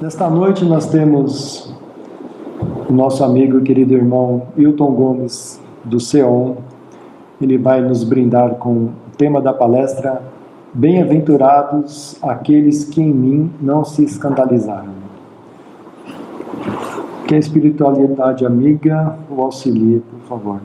Nesta noite nós temos o nosso amigo e querido irmão Hilton Gomes, do CEON. Ele vai nos brindar com o tema da palestra: Bem-aventurados aqueles que em mim não se escandalizaram. Que a espiritualidade amiga o auxilie, por favor.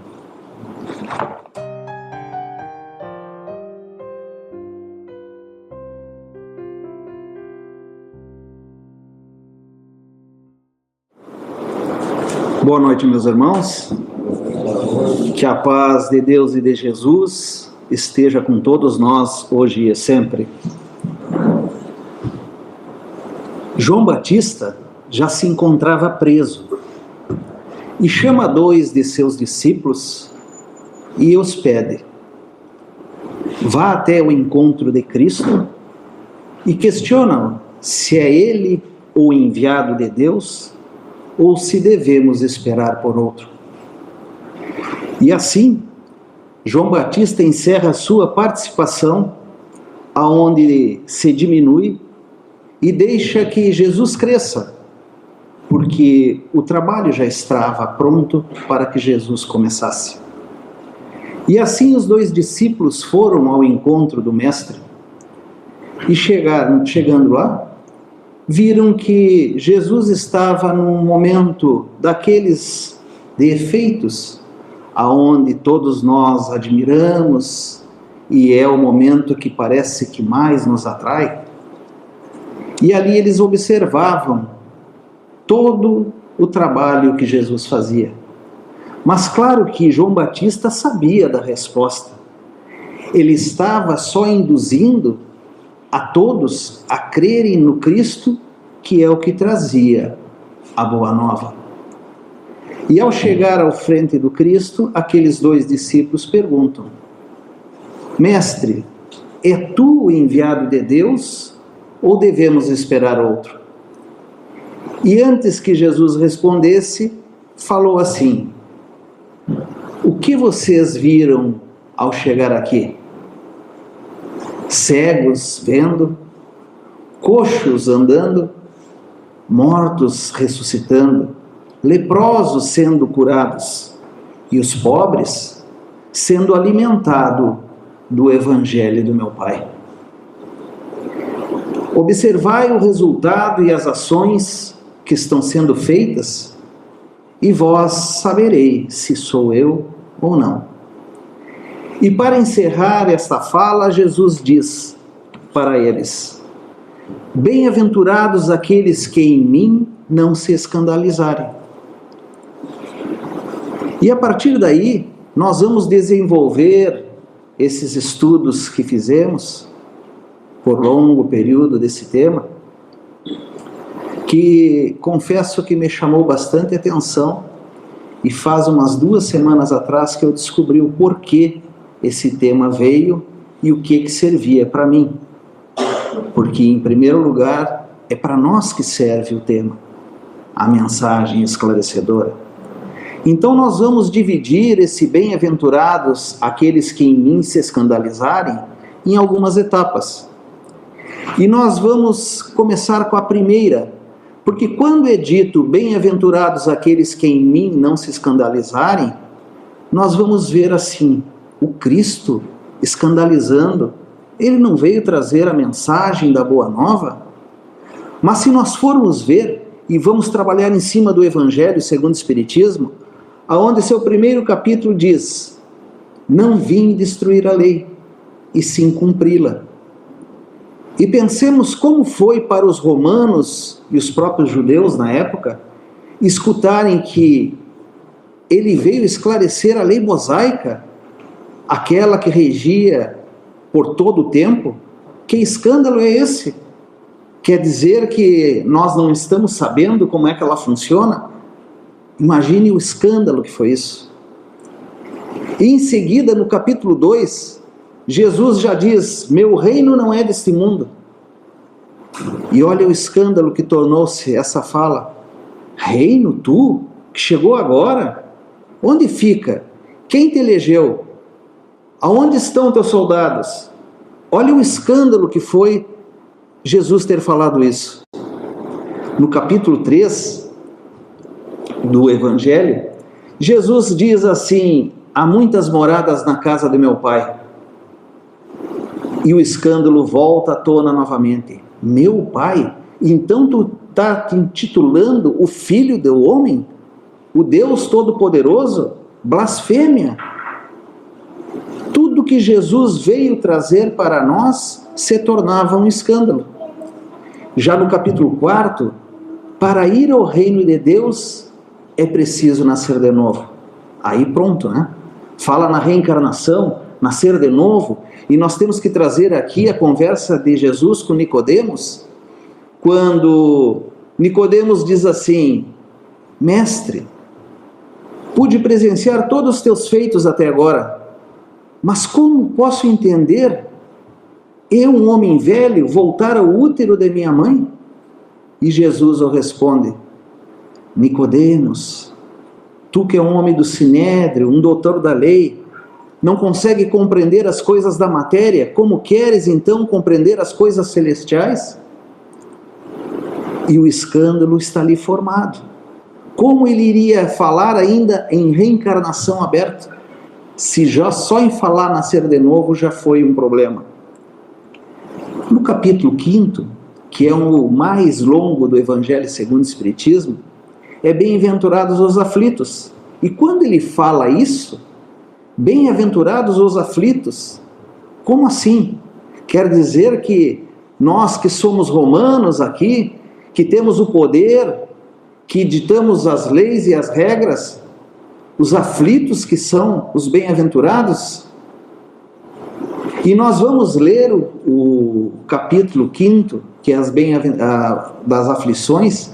Boa noite, meus irmãos. Que a paz de Deus e de Jesus esteja com todos nós hoje e sempre. João Batista já se encontrava preso e chama 2 de seus discípulos e os pede: vá até o encontro de Cristo e questiona-o se é ele o enviado de Deus ou se devemos esperar por outro. E assim, João Batista encerra sua participação, aonde se diminui e deixa que Jesus cresça, porque o trabalho já estava pronto para que Jesus começasse. E assim os 2 discípulos foram ao encontro do Mestre e chegando lá, viram que Jesus estava num momento daqueles de efeitos, aonde todos nós admiramos, e é o momento que parece que mais nos atrai. E ali eles observavam todo o trabalho que Jesus fazia. Mas claro que João Batista sabia da resposta. Ele estava só induzindo a todos a crerem no Cristo, que é o que trazia a Boa Nova. E ao chegar ao frente do Cristo, aqueles 2 discípulos perguntam: Mestre, é tu o enviado de Deus ou devemos esperar outro? E antes que Jesus respondesse, falou assim: o que vocês viram ao chegar aqui? Cegos vendo, coxos andando, mortos ressuscitando, leprosos sendo curados, e os pobres sendo alimentados do Evangelho do meu Pai. Observai o resultado e as ações que estão sendo feitas, e vós saberei se sou eu ou não. E para encerrar esta fala, Jesus diz para eles: bem-aventurados aqueles que em mim não se escandalizarem. E a partir daí, nós vamos desenvolver esses estudos que fizemos por longo período desse tema, que confesso que me chamou bastante atenção, e faz umas 2 semanas atrás que eu descobri o porquê esse tema veio e o que servia para mim. Porque, em primeiro lugar, é para nós que serve o tema, a mensagem esclarecedora. Então nós vamos dividir esse bem-aventurados, aqueles que em mim se escandalizarem, em algumas etapas. E nós vamos começar com a primeira, porque quando é dito bem-aventurados aqueles que em mim não se escandalizarem, nós vamos ver assim: o Cristo escandalizando. Ele não veio trazer a mensagem da Boa Nova? Mas se nós formos ver, e vamos trabalhar em cima do Evangelho segundo o Espiritismo, aonde seu primeiro capítulo diz: não vim destruir a lei, e sim cumpri-la. E pensemos como foi para os romanos e os próprios judeus na época escutarem que ele veio esclarecer a lei mosaica, aquela que regia por todo o tempo. Que escândalo é esse? Quer dizer que nós não estamos sabendo como é que ela funciona? Imagine o escândalo que foi isso. E em seguida, no capítulo 2, Jesus já diz: meu reino não é deste mundo. E olha o escândalo que tornou-se essa fala: reino, tu, que chegou agora? Onde fica? Quem te elegeu? Aonde estão teus soldados? Olha o escândalo que foi Jesus ter falado isso. no capítulo 3 do Evangelho, Jesus diz assim: há muitas moradas na casa de meu Pai. E o escândalo volta à tona novamente. Meu Pai? Então tu está te intitulando o Filho do Homem? O Deus Todo-Poderoso? Blasfêmia! Tudo que Jesus veio trazer para nós se tornava um escândalo. Já no capítulo 4, para ir ao reino de Deus é preciso nascer de novo. Aí pronto, né? Fala na reencarnação, nascer de novo, e nós temos que trazer aqui a conversa de Jesus com Nicodemos, quando Nicodemos diz assim: Mestre, pude presenciar todos os teus feitos até agora, mas como posso entender eu, um homem velho, voltar ao útero de minha mãe? E Jesus o responde: Nicodemos, tu que é um homem do Sinédrio, um doutor da lei, não consegue compreender as coisas da matéria, como queres então compreender as coisas celestiais? E o escândalo está ali formado. Como ele iria falar ainda em reencarnação aberta, se já só em falar nascer de novo já foi um problema? No capítulo 5, que é o mais longo do Evangelho segundo o Espiritismo, é bem-aventurados os aflitos. E quando ele fala isso, bem-aventurados os aflitos, como assim? Quer dizer que nós que somos romanos aqui, que temos o poder, que ditamos as leis e as regras, os aflitos que são os bem-aventurados? E nós vamos ler o capítulo 5, que é das aflições,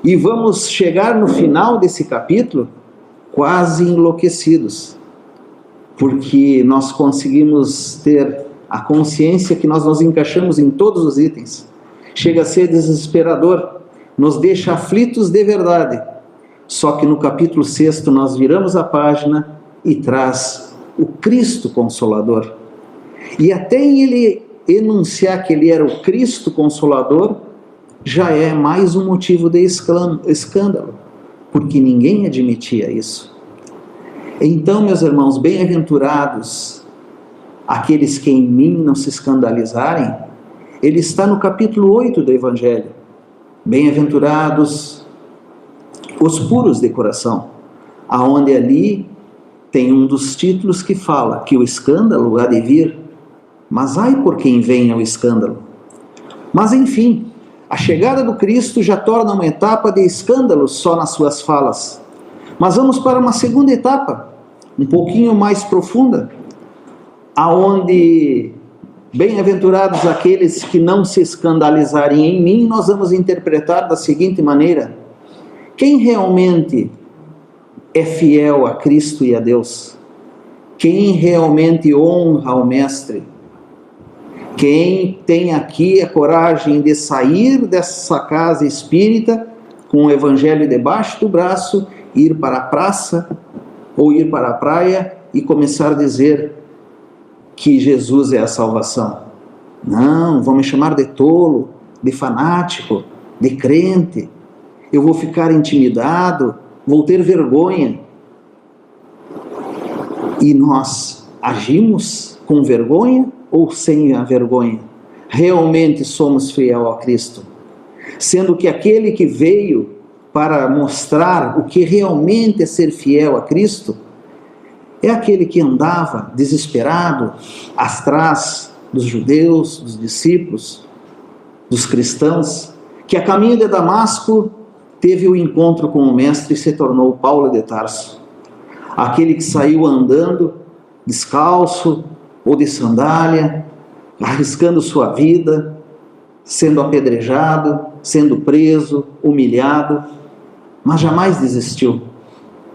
e vamos chegar no final desse capítulo quase enlouquecidos, porque nós conseguimos ter a consciência que nós nos encaixamos em todos os itens. Chega a ser desesperador, nos deixa aflitos de verdade. Só que no capítulo 6 nós viramos a página e traz o Cristo Consolador. E até ele enunciar que ele era o Cristo Consolador, já é mais um motivo de escândalo, porque ninguém admitia isso. Então, meus irmãos, bem-aventurados aqueles que em mim não se escandalizarem, ele está no capítulo 8 do Evangelho. Bem-aventurados os puros de coração, aonde ali tem um dos títulos que fala que o escândalo há de vir, mas ai por quem venha o escândalo. Mas enfim, a chegada do Cristo já torna uma etapa de escândalo só nas suas falas. Mas vamos para uma segunda etapa, um pouquinho mais profunda, aonde bem-aventurados aqueles que não se escandalizarem em mim, nós vamos interpretar da seguinte maneira: quem realmente é fiel a Cristo e a Deus? Quem realmente honra o Mestre? Quem tem aqui a coragem de sair dessa casa espírita com o Evangelho debaixo do braço, ir para a praça ou ir para a praia e começar a dizer que Jesus é a salvação? Não, vão me chamar de tolo, de fanático, de crente. Eu vou ficar intimidado, vou ter vergonha. E nós agimos com vergonha ou sem a vergonha? Realmente somos fiel a Cristo? Sendo que aquele que veio para mostrar o que realmente é ser fiel a Cristo, é aquele que andava desesperado atrás dos judeus, dos discípulos, dos cristãos, que a caminho de Damasco teve o encontro com o Mestre e se tornou Paulo de Tarso. Aquele que saiu andando descalço ou de sandália, arriscando sua vida, sendo apedrejado, sendo preso, humilhado, mas jamais desistiu,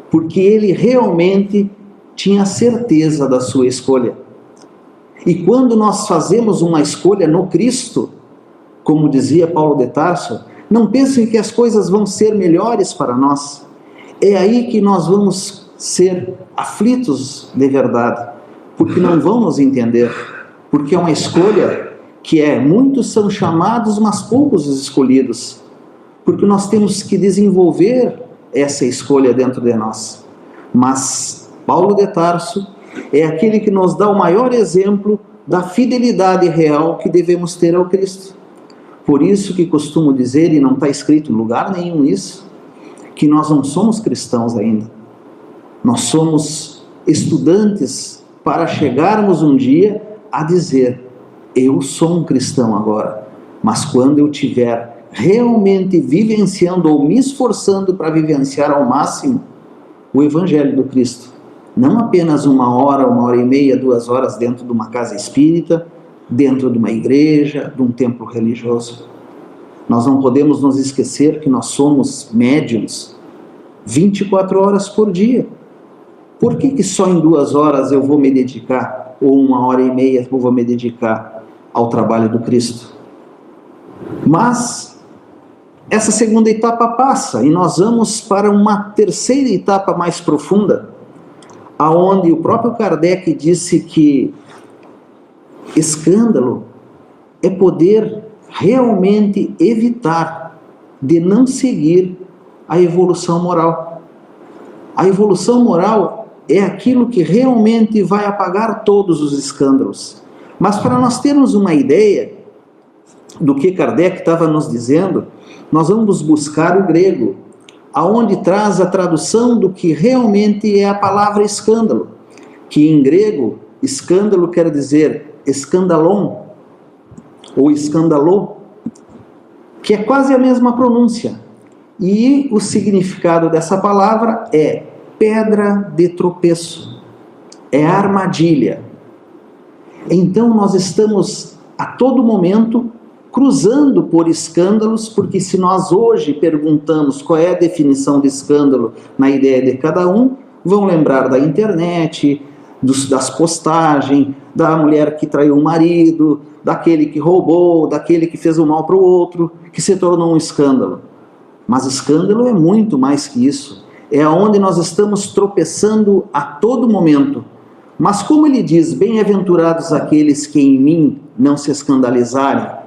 porque ele realmente tinha certeza da sua escolha. E quando nós fazemos uma escolha no Cristo, como dizia Paulo de Tarso, não pensem que as coisas vão ser melhores para nós. É aí que nós vamos ser aflitos de verdade, porque não vamos entender, porque é uma escolha que muitos são chamados, mas poucos os escolhidos. porque nós temos que desenvolver essa escolha dentro de nós. Mas Paulo de Tarso é aquele que nos dá o maior exemplo da fidelidade real que devemos ter ao Cristo. Por isso que costumo dizer, e não está escrito em lugar nenhum isso, que nós não somos cristãos ainda. Nós somos estudantes para chegarmos um dia a dizer: eu sou um cristão agora. Mas quando eu tiver realmente vivenciando ou me esforçando para vivenciar ao máximo o Evangelho do Cristo, não apenas 1 hora e meia, 2 horas dentro de uma casa espírita, dentro de uma igreja, de um templo religioso. Nós não podemos nos esquecer que nós somos médiuns 24 horas por dia. Por que só em 2 horas eu vou me dedicar, ou 1 hora e meia eu vou me dedicar ao trabalho do Cristo? Mas essa segunda etapa passa e nós vamos para uma terceira etapa mais profunda, aonde o próprio Kardec disse que escândalo é poder realmente evitar de não seguir a evolução moral. A evolução moral é aquilo que realmente vai apagar todos os escândalos. Mas para nós termos uma ideia do que Kardec estava nos dizendo, nós vamos buscar o grego, aonde traz a tradução do que realmente é a palavra escândalo, que em grego, escândalo quer dizer escandalon, ou escandalô, que é quase a mesma pronúncia. E o significado dessa palavra é pedra de tropeço, é armadilha. Então nós estamos a todo momento cruzando por escândalos, porque se nós hoje perguntamos qual é a definição de escândalo na ideia de cada um, vão lembrar da internet, das postagens, da mulher que traiu o marido, daquele que roubou, daquele que fez o mal para o outro, que se tornou um escândalo. Mas escândalo é muito mais que isso. É onde nós estamos tropeçando a todo momento. Mas como ele diz, bem-aventurados aqueles que em mim não se escandalizarem,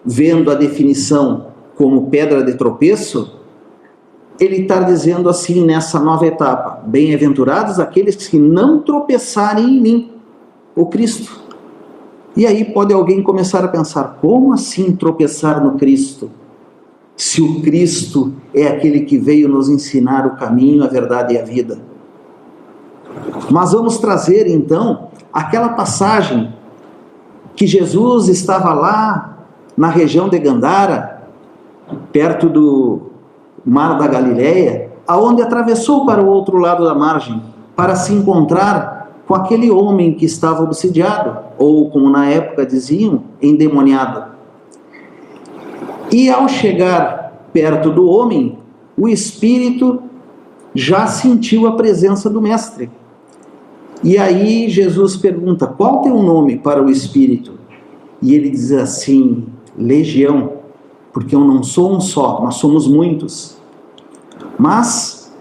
vendo a definição como pedra de tropeço, ele está dizendo assim nessa nova etapa: bem-aventurados aqueles que não tropeçarem em mim, o Cristo. E aí pode alguém começar a pensar: como assim tropeçar no Cristo? Se o Cristo é aquele que veio nos ensinar o caminho, a verdade e a vida. Mas vamos trazer então aquela passagem que Jesus estava lá na região de Gandara, perto do Mar da Galileia, aonde atravessou para o outro lado da margem, para se encontrar com aquele homem que estava obsidiado, ou como na época diziam, endemoniado. E ao chegar perto do homem, o espírito já sentiu a presença do mestre. E aí Jesus pergunta: qual teu nome para o espírito? E ele diz assim: Legião, porque eu não sou um só, nós somos muitos. Mas,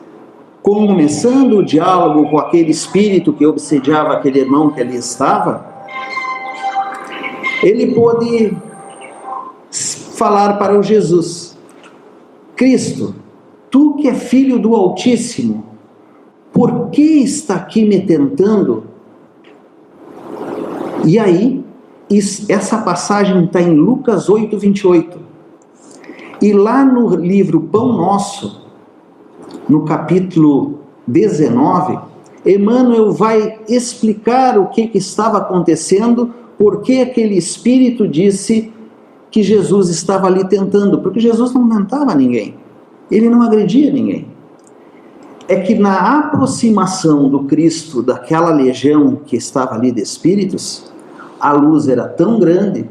começando o diálogo com aquele espírito que obsediava aquele irmão que ali estava, ele pôde falar para o Jesus: Cristo, tu que é filho do Altíssimo, por que está aqui me tentando? E aí, essa passagem está em Lucas 8, 28. E lá no livro Pão Nosso, no capítulo 19, Emmanuel vai explicar o que estava acontecendo, porque aquele espírito disse que Jesus estava ali tentando, porque Jesus não tentava ninguém, ele não agredia ninguém. É que na aproximação do Cristo daquela legião que estava ali de espíritos, a luz era tão grande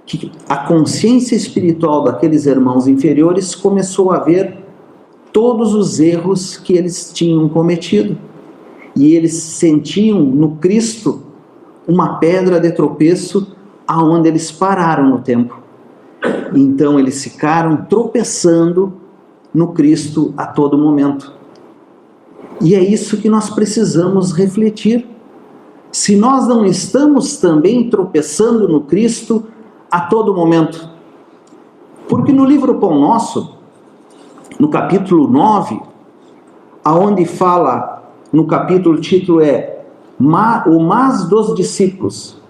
que a consciência espiritual daqueles irmãos inferiores começou a ver todos os erros que eles tinham cometido. E eles sentiam no Cristo uma pedra de tropeço aonde eles pararam no tempo. Então eles ficaram tropeçando no Cristo a todo momento. E é isso que nós precisamos refletir. Se nós não estamos também tropeçando no Cristo a todo momento, Porque no livro Pão Nosso, no capítulo 9, aonde fala, no capítulo, o título é O Mas dos Discípulos,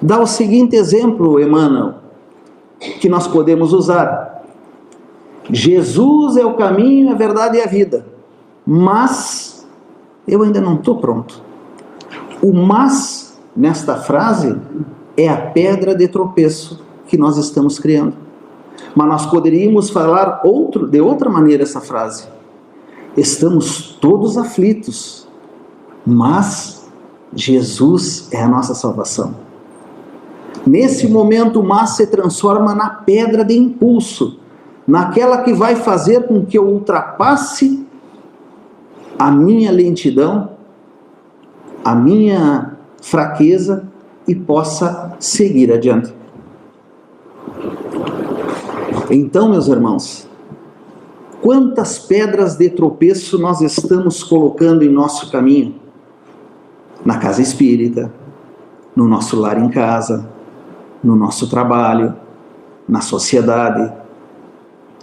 dá o seguinte exemplo, Emmanuel, que nós podemos usar. Jesus é o caminho, a verdade e a vida, mas eu ainda não estou pronto. O mas, nesta frase, é a pedra de tropeço que nós estamos criando. Mas nós poderíamos falar de outra maneira essa frase. Estamos todos aflitos, mas Jesus é a nossa salvação. Nesse momento, o mas se transforma na pedra de impulso, naquela que vai fazer com que eu ultrapasse a minha lentidão, a minha fraqueza e possa seguir adiante. Então, meus irmãos, quantas pedras de tropeço nós estamos colocando em nosso caminho? Na casa espírita, no nosso lar em casa, no nosso trabalho, na sociedade.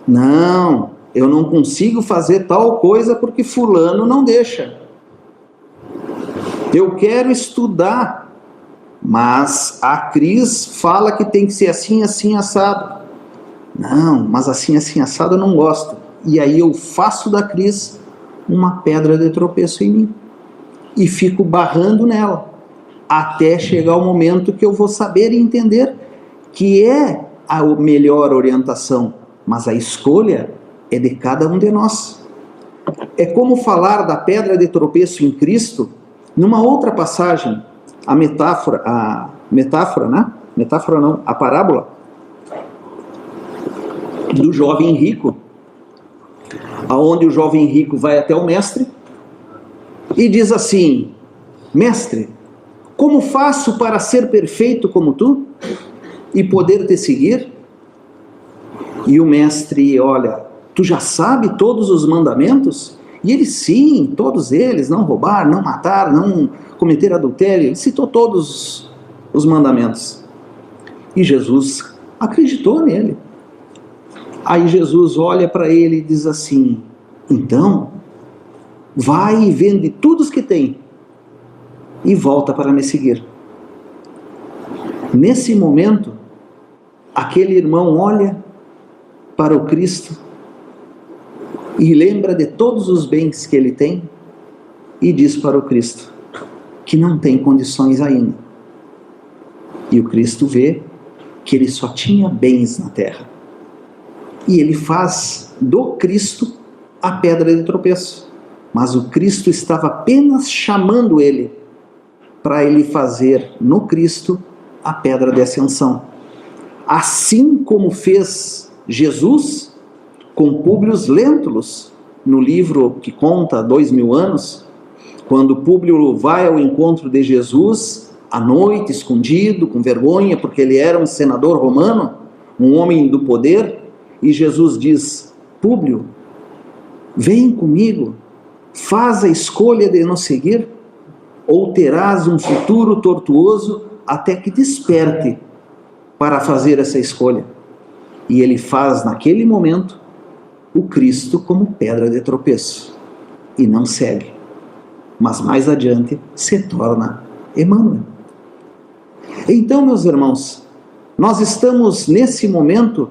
Não, eu não consigo fazer tal coisa porque fulano não deixa. Eu quero estudar, mas a Cris fala que tem que ser assim, assim, assado. Não, mas assim, assim, assado eu não gosto. E aí eu faço da Cris uma pedra de tropeço em mim. E fico barrando nela. Até chegar o momento que eu vou saber e entender que é a melhor orientação. Mas a escolha é de cada um de nós. É como falar da pedra de tropeço em Cristo numa outra passagem. A parábola do jovem rico, aonde o jovem rico vai até o mestre e diz assim: mestre, como faço para ser perfeito como tu e poder te seguir? E o mestre, olha, tu já sabe todos os mandamentos? E ele, sim, todos eles: não roubar, não matar, não cometer adultério. Ele citou todos os mandamentos. E Jesus acreditou nele. Aí Jesus olha para ele e diz assim: então, vai e vende tudo o que tem e volta para me seguir. Nesse momento, aquele irmão olha para o Cristo e lembra de todos os bens que ele tem e diz para o Cristo que não tem condições ainda. E o Cristo vê que ele só tinha bens na terra. E ele faz do Cristo a pedra de tropeço. Mas o Cristo estava apenas chamando ele para ele fazer no Cristo a pedra de ascensão. Assim como fez Jesus com Públio Lentulus, no livro que conta 2000 anos, quando Públio vai ao encontro de Jesus, à noite, escondido, com vergonha, porque ele era um senador romano, um homem do poder, e Jesus diz: Públio, vem comigo, faz a escolha de nos seguir, ou terás um futuro tortuoso até que desperte para fazer essa escolha. E ele faz naquele momento o Cristo como pedra de tropeço e não segue, mas mais adiante se torna Emmanuel. Então, meus irmãos, nós estamos nesse momento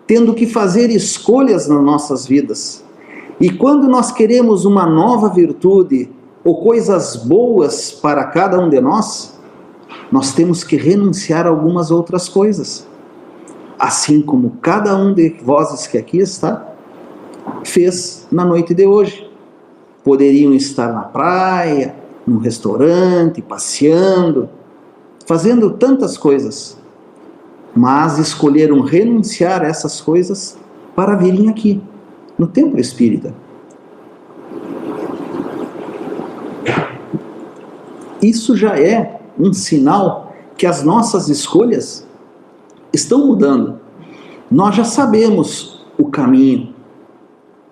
tendo que fazer escolhas nas nossas vidas. E quando nós queremos uma nova virtude ou coisas boas para cada um de nós, nós temos que renunciar a algumas outras coisas. Assim como cada um de vós que aqui está, fez na noite de hoje. Poderiam estar na praia, num restaurante, passeando, fazendo tantas coisas, mas escolheram renunciar a essas coisas para virem aqui, no templo espírita. Isso já é um sinal que as nossas escolhas estão mudando. Nós já sabemos o caminho,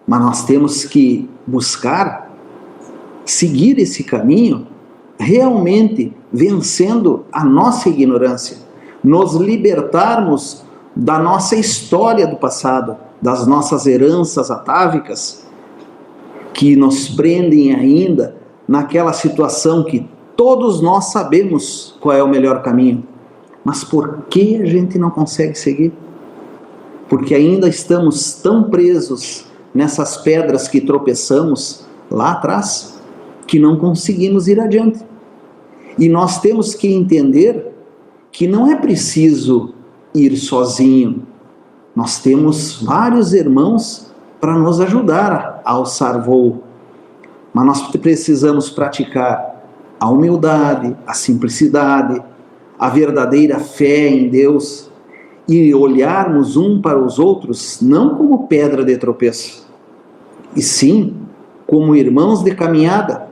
mas nós temos que buscar seguir esse caminho realmente vencendo a nossa ignorância, nos libertarmos da nossa história do passado, das nossas heranças atávicas, que nos prendem ainda naquela situação que todos nós sabemos qual é o melhor caminho, mas por que a gente não consegue seguir? Porque ainda estamos tão presos nessas pedras que tropeçamos lá atrás, que não conseguimos ir adiante. E nós temos que entender que não é preciso ir sozinho. Nós temos vários irmãos para nos ajudar a alçar voo. Mas nós precisamos praticar a humildade, a simplicidade, a verdadeira fé em Deus e olharmos um para os outros não como pedra de tropeço, e sim como irmãos de caminhada,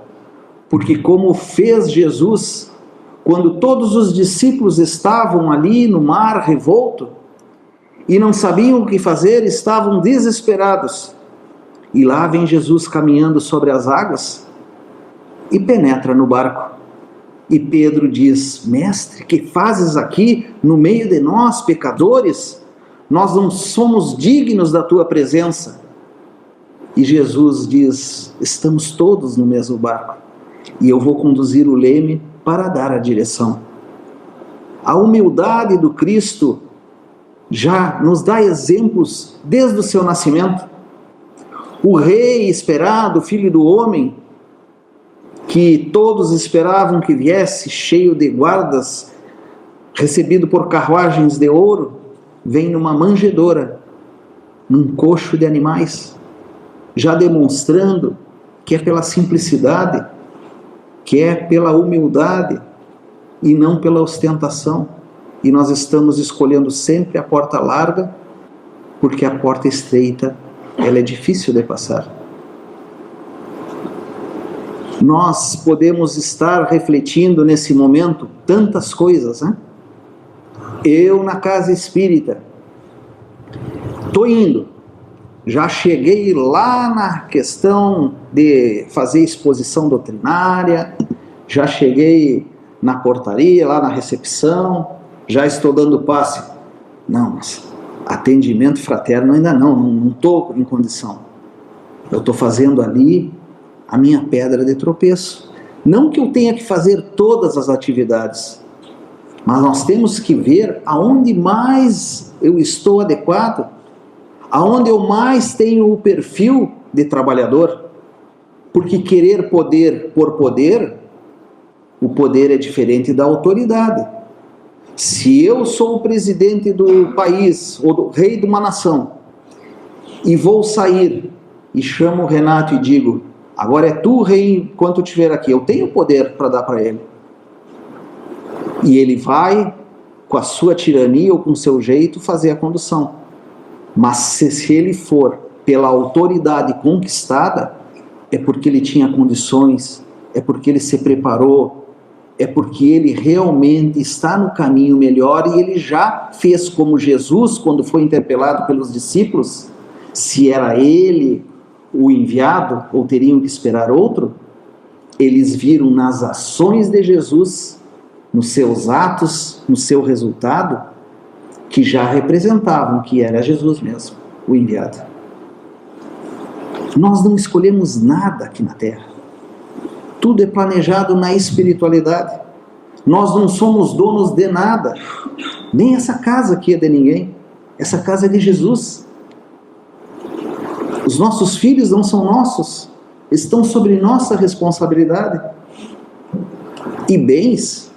porque como fez Jesus, quando todos os discípulos estavam ali no mar revolto e não sabiam o que fazer, estavam desesperados, e lá vem Jesus caminhando sobre as águas e penetra no barco. E Pedro diz: mestre, que fazes aqui no meio de nós, pecadores? Nós não somos dignos da tua presença. E Jesus diz: estamos todos no mesmo barco, e eu vou conduzir o leme para dar a direção. A humildade do Cristo já nos dá exemplos desde o seu nascimento. O rei esperado, filho do homem, que todos esperavam que viesse, cheio de guardas, recebido por carruagens de ouro, vem numa manjedoura, num coxo de animais, já demonstrando que é pela simplicidade, que é pela humildade e não pela ostentação. E nós estamos escolhendo sempre a porta larga, porque a porta estreita, ela é difícil de passar. Nós podemos estar refletindo nesse momento tantas coisas, né? Eu na casa espírita, estou indo, já cheguei lá na questão de fazer exposição doutrinária, já cheguei na portaria, lá na recepção, já estou dando passe. Não, mas atendimento fraterno ainda não estou em condição. Eu estou fazendo ali a minha pedra de tropeço. Não que eu tenha que fazer todas as atividades, mas nós temos que ver aonde mais eu estou adequado, aonde eu mais tenho o perfil de trabalhador. Porque querer poder por poder, o poder é diferente da autoridade. Se eu sou o presidente do país, ou do rei de uma nação, e vou sair e chamo o Renato e digo: agora é tu, rei, enquanto eu estiver aqui, eu tenho poder para dar para ele. E ele vai, com a sua tirania ou com o seu jeito, fazer a condução. Mas se ele for pela autoridade conquistada, é porque ele tinha condições, é porque ele se preparou, é porque ele realmente está no caminho melhor, e ele já fez como Jesus, quando foi interpelado pelos discípulos, se era ele o enviado, ou teriam que esperar outro. Eles viram nas ações de Jesus, nos seus atos, no seu resultado, que já representavam que era Jesus mesmo, o enviado. Nós não escolhemos nada aqui na Terra. Tudo é planejado na espiritualidade. Nós não somos donos de nada. Nem essa casa aqui é de ninguém. Essa casa é de Jesus. Os nossos filhos não são nossos. Estão sobre nossa responsabilidade. E bens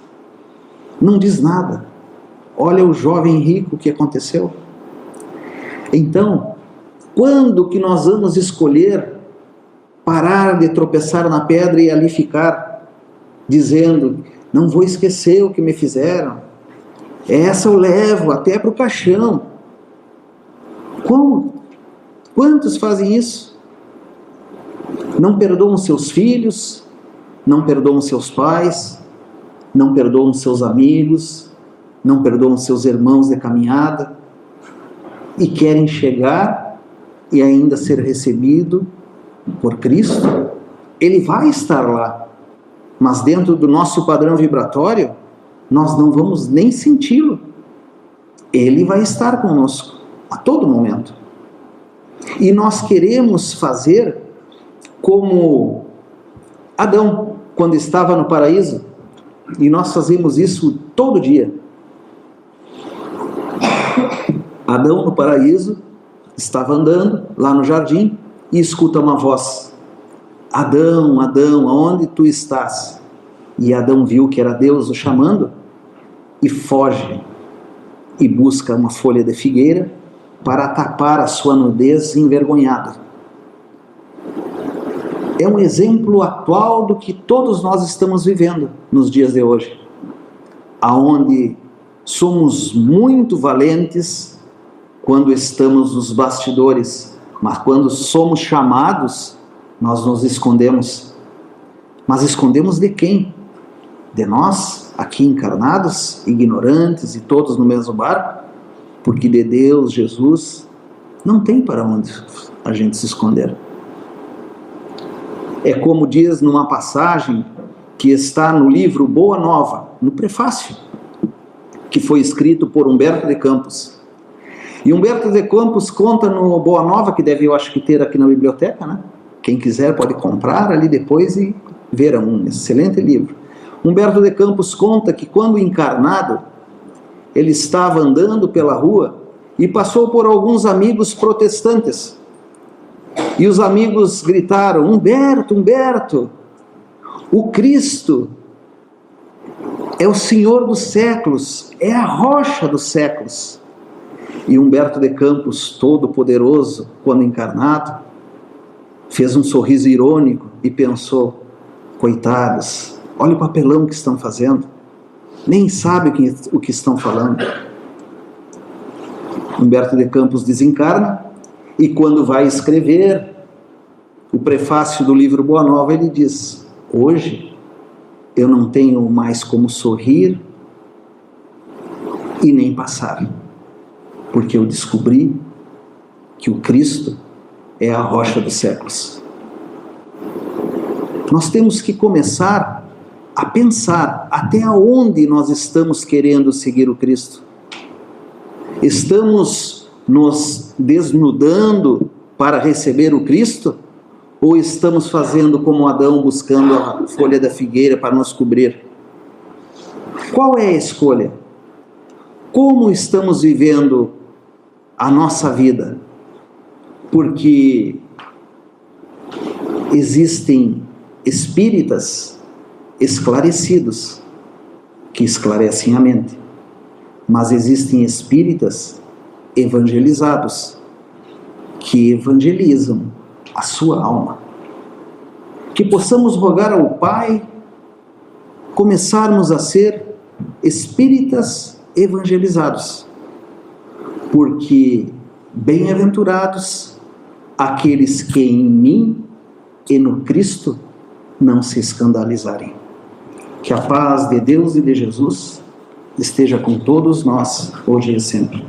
não diz nada. Olha o jovem rico que aconteceu. Então, quando que nós vamos escolher parar de tropeçar na pedra e ali ficar dizendo: não vou esquecer o que me fizeram, essa eu levo até para o caixão? Como? Quantos fazem isso? Não perdoam seus filhos, não perdoam seus pais, não perdoam seus amigos, não perdoam seus irmãos de caminhada, e querem chegar e ainda ser recebido por Cristo. Ele vai estar lá, mas dentro do nosso padrão vibratório, nós não vamos nem senti-lo. Ele vai estar conosco a todo momento. E nós queremos fazer como Adão, quando estava no paraíso, e nós fazemos isso todo dia. Adão no paraíso estava andando lá no jardim e escuta uma voz: Adão, Adão, aonde tu estás? E Adão viu que era Deus o chamando e foge e busca uma folha de figueira para tapar a sua nudez envergonhada. É um exemplo atual do que todos nós estamos vivendo nos dias de hoje, aonde somos muito valentes quando estamos nos bastidores, mas quando somos chamados, nós nos escondemos. Mas escondemos de quem? De nós, aqui encarnados, ignorantes e todos no mesmo barco? Porque de Deus, Jesus, não tem para onde a gente se esconder. É como diz numa passagem que está no livro Boa Nova, no prefácio, que foi escrito por Humberto de Campos. E Humberto de Campos conta no Boa Nova, que deve, eu acho que ter aqui na biblioteca, né? Quem quiser pode comprar ali depois e ver, um excelente livro. Humberto de Campos conta que quando encarnado, ele estava andando pela rua e passou por alguns amigos protestantes. E os amigos gritaram: Humberto, Humberto, o Cristo é o Senhor dos séculos, é a rocha dos séculos. E Humberto de Campos, todo poderoso, quando encarnado, fez um sorriso irônico e pensou: coitados, olha o papelão que estão fazendo, nem sabe o que estão falando. Humberto de Campos desencarna e quando vai escrever o prefácio do livro Boa Nova, ele diz: hoje eu não tenho mais como sorrir e nem passar, porque eu descobri que o Cristo é a rocha dos séculos. Nós temos que começar a pensar até onde nós estamos querendo seguir o Cristo. Estamos nos desnudando para receber o Cristo? Ou estamos fazendo como Adão, buscando a folha da figueira para nos cobrir? Qual é a escolha? Como estamos vivendo a nossa vida? Porque existem espíritas esclarecidos que esclarecem a mente, mas existem espíritas evangelizados que evangelizam a sua alma. Que possamos rogar ao Pai começarmos a ser espíritas evangelizados, porque bem-aventurados aqueles que em mim e no Cristo não se escandalizarem. Que a paz de Deus e de Jesus esteja com todos nós, hoje e sempre.